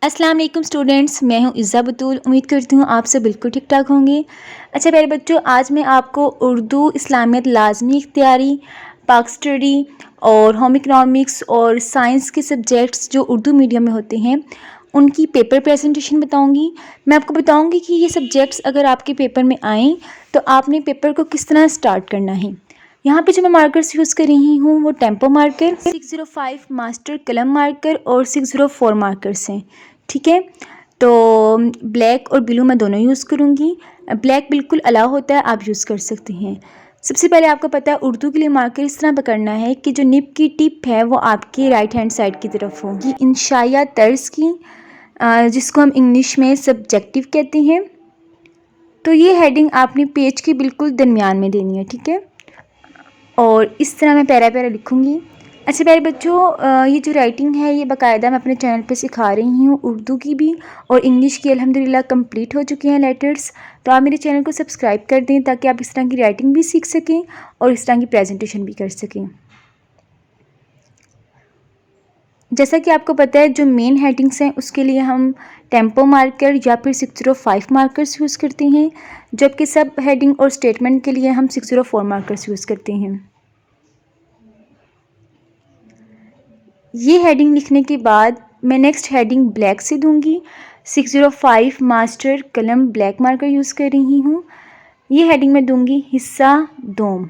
अस्सलाम वालेकुम स्टूडेंट्स, मैं हूं इज़्ज़ा बतूल। उम्मीद करती हूं आप सब बिल्कुल ठीक ठाक होंगे। अच्छा प्यारे बच्चों, आज मैं आपको उर्दू, इस्लामियत लाजमी इख्तियारी, पाक स्टडी और होम इकनॉमिक्स और साइंस के सब्जेक्ट्स जो उर्दू मीडियम में होते हैं उनकी पेपर प्रेजेंटेशन बताऊंगी। मैं आपको बताऊंगी कि ये सब्जेक्ट्स अगर आपके पेपर में आएँ तो आपने पेपर को किस तरह स्टार्ट करना है। यहाँ पे जो मैं मार्कर्स यूज़ कर रही हूँ वो टेम्पो मार्कर, 605 मास्टर कलम मार्कर और 604 मार्कर्स हैं। ठीक है, तो ब्लैक और ब्लू मैं दोनों यूज़ करूँगी। ब्लैक बिल्कुल अलाउ होता है, आप यूज़ कर सकते हैं। सबसे पहले आपको पता है उर्दू के लिए मार्कर इस तरह पकड़ना है कि जो निब की टिप है वो आपके राइट हैंड साइड की तरफ होगी, इंशाया तर्ज की, जिसको हम इंग्लिश में सब्जेक्टिव कहते हैं। तो ये हेडिंग आपने पेज के बिल्कुल दरमियान में देनी है। ठीक है, और इस तरह मैं पैरा पैरा लिखूँगी। अच्छा प्यारे बच्चों, ये जो राइटिंग है ये बाकायदा मैं अपने चैनल पे सिखा रही हूँ, उर्दू की भी और इंग्लिश की अल्हम्दुलिल्लाह कंप्लीट हो चुके हैं लेटर्स। तो आप मेरे चैनल को सब्सक्राइब कर दें ताकि आप इस तरह की राइटिंग भी सीख सकें और इस तरह की प्रेजेंटेशन भी कर सकें। जैसा कि आपको पता है जो मेन हेडिंग्स हैं उसके लिए हम टेम्पो मार्कर या फिर 605 मार्कर्स यूज़ करते हैं, जबकि सब हेडिंग और स्टेटमेंट के लिए हम 604 मार्कर्स यूज़ करते हैं। ये हेडिंग लिखने के बाद मैं नेक्स्ट हेडिंग ब्लैक से दूंगी। 605 मास्टर कलम ब्लैक मार्कर यूज़ कर रही हूँ। ये हेडिंग मैं दूंगी हिस्सा दोम।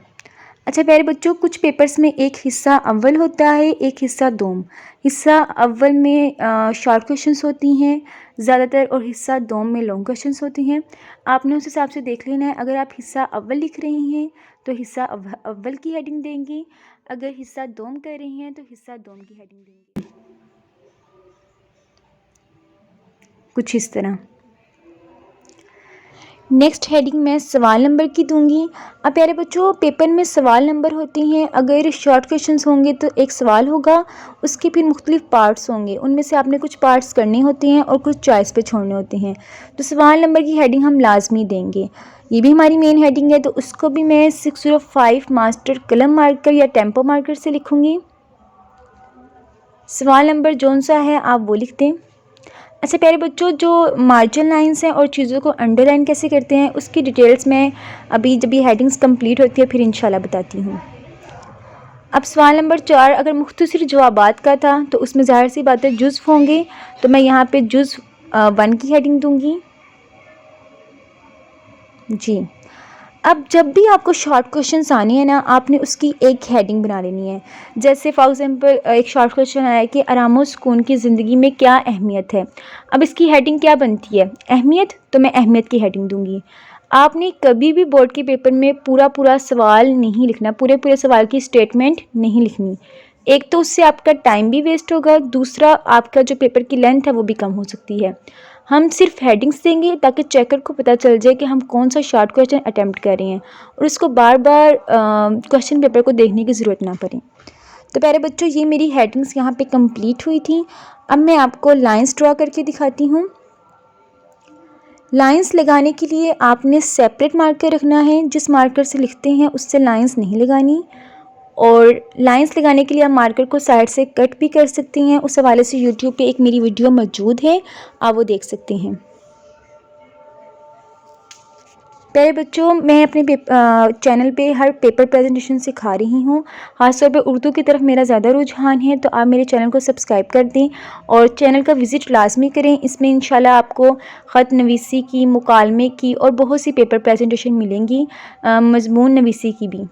अच्छा प्यारे बच्चों, कुछ पेपर्स में एक हिस्सा अव्वल होता है, एक हिस्सा दोम। हिस्सा अव्वल में शॉर्ट क्वेश्चंस होती हैं ज़्यादातर और हिस्सा दोम में लॉन्ग क्वेश्चंस होती हैं। आपने उस हिसाब से देख लेना है। अगर आप हिस्सा अव्वल लिख रही हैं तो हिस्सा अव्वल की हेडिंग देंगी, अगर हिस्सा दोम कर रही हैं तो हिस्सा दोम की हेडिंग देंगी, कुछ इस तरह। नेक्स्ट हेडिंग मैं सवाल नंबर की दूंगी। अब प्यारे बच्चों, पेपर में सवाल नंबर होती हैं। अगर शॉर्ट क्वेश्चंस होंगे तो एक सवाल होगा, उसके फिर मुख्तलिफ पार्ट्स होंगे, उनमें से आपने कुछ पार्ट्स करने होते हैं और कुछ चॉइस पे छोड़ने होते हैं। तो सवाल नंबर की हेडिंग हम लाजमी देंगे। ये भी हमारी मेन हेडिंग है, तो उसको भी मैं 605 मास्टर कलम मार्कर या टेम्पो मार्कर से लिखूँगी। सवाल नंबर जौन सा है आप वो लिख दें। अच्छा प्यारे बच्चों, जो मार्जिन लाइंस हैं और चीज़ों को अंडरलाइन कैसे करते हैं उसकी डिटेल्स मैं अभी जब ये हेडिंग्स कंप्लीट होती है फिर इंशाल्लाह बताती हूँ। अब सवाल नंबर 4 अगर मुख्तसर जवाबात का था तो उसमें ज़ाहिर सी बात है जुज़्व होंगे, तो मैं यहाँ पे जुज़्व 1 की हेडिंग दूँगी जी। अब जब भी आपको शॉर्ट क्वेश्चंस आने हैं ना, आपने उसकी एक हेडिंग बना लेनी है। जैसे फॉर एग्जांपल एक शॉर्ट क्वेश्चन आया कि आराम व सुकून की ज़िंदगी में क्या अहमियत है। अब इसकी हेडिंग क्या बनती है, अहमियत, तो मैं अहमियत की हेडिंग दूंगी। आपने कभी भी बोर्ड के पेपर में पूरा पूरा सवाल नहीं लिखना, पूरे पूरे सवाल की स्टेटमेंट नहीं लिखनी। एक तो उससे आपका टाइम भी वेस्ट होगा, दूसरा आपका जो पेपर की लेंथ है वो भी कम हो सकती है। हम सिर्फ हेडिंग्स देंगे ताकि चेकर को पता चल जाए कि हम कौन सा शॉर्ट क्वेश्चन अटैम्प्ट कर रहे हैं और उसको बार बार क्वेश्चन पेपर को देखने की ज़रूरत ना पड़े। तो प्यारे बच्चों, ये मेरी हेडिंग्स यहाँ पे कंप्लीट हुई थी। अब मैं आपको लाइंस ड्रॉ करके दिखाती हूँ। लाइंस लगाने के लिए आपने सेपरेट मार्कर रखना है, जिस मार्कर से लिखते हैं उससे लाइंस नहीं लगानी। और लाइंस लगाने के लिए आप मार्कर को साइड से कट भी कर सकती हैं। उस हवाले से यूट्यूब पे एक मेरी वीडियो मौजूद है, आप वो देख सकते हैं। प्यारे बच्चों, मैं अपने चैनल पे हर पेपर प्रेजेंटेशन सिखा रही हूँ। ख़ासतौर पे उर्दू की तरफ मेरा ज़्यादा रुझान है, तो आप मेरे चैनल को सब्सक्राइब कर दें और चैनल का विज़िट लाजमी करें। इसमें इंशाल्लाह आपको ख़त नवीसी की, मुकालमे की और बहुत सी पेपर प्रेजेंटेशन मिलेंगी, मज़मून नवीसी की भी।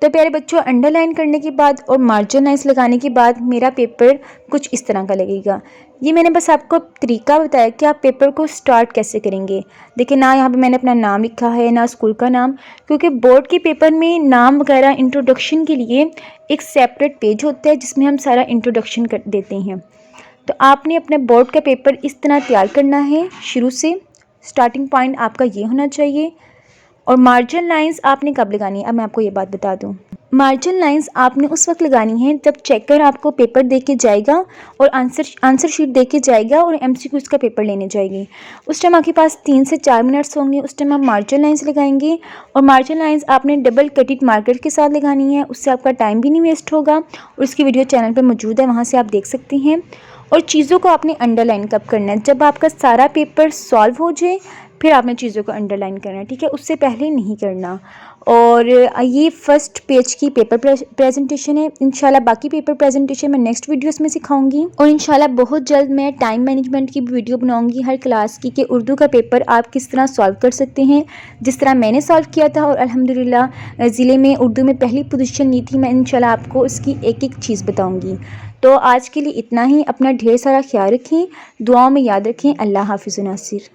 तो प्यारे बच्चों, अंडरलाइन करने के बाद और मार्जिन लाइंस लगाने के बाद मेरा पेपर कुछ इस तरह का लगेगा। ये मैंने बस आपको तरीका बताया कि आप पेपर को स्टार्ट कैसे करेंगे। देखिए ना, यहाँ पे मैंने अपना नाम लिखा है ना स्कूल का नाम, क्योंकि बोर्ड के पेपर में नाम वगैरह इंट्रोडक्शन के लिए एक सेपरेट पेज होता है जिसमें हम सारा इंट्रोडक्शन कर देते हैं। तो आपने अपने बोर्ड का पेपर इस तरह तैयार करना है शुरू से। स्टार्टिंग पॉइंट आपका ये होना चाहिए। और मार्जिन लाइंस आपने कब लगानी है, अब मैं आपको ये बात बता दूं। मार्जिन लाइंस आपने उस वक्त लगानी है जब चेकर आपको पेपर दे के जाएगा और आंसर शीट दे के जाएगा और एमसीक्यूज़ का पेपर लेने जाएगी। उस टाइम आपके पास 3 से 4 मिनट्स होंगे, उस टाइम आप मार्जिन लाइंस लगाएंगे। और मार्जिन लाइंस आपने डबल कटेड मार्कर के साथ लगानी है, उससे आपका टाइम भी नहीं वेस्ट होगा। और उसकी वीडियो चैनल पर मौजूद है, वहाँ से आप देख सकते हैं। और चीज़ों को आपने अंडरलाइन कब करना है, जब आपका सारा पेपर सॉल्व हो जाए फिर आपने चीज़ों को अंडरलाइन करना है, ठीक है, उससे पहले नहीं करना। और ये फर्स्ट पेज की पेपर प्रेजेंटेशन है। इंशाल्लाह बाकी पेपर प्रेजेंटेशन मैं नेक्स्ट वीडियोस में सिखाऊंगी और इंशाल्लाह बहुत जल्द मैं टाइम मैनेजमेंट की वीडियो बनाऊंगी हर क्लास की कि उर्दू का पेपर आप किस तरह सॉल्व कर सकते हैं, जिस तरह मैंने सॉल्व किया था और अल्हम्दुलिल्लाह ज़िले में उर्दू में पहली पोजीशन ली थी। मैं इंशाल्लाह आपको उसकी एक एक चीज़ बताऊँगी। तो आज के लिए इतना ही। अपना ढेर सारा ख्याल रखें, दुआओं में याद रखें। अल्लाह हाफिज़ नासिर।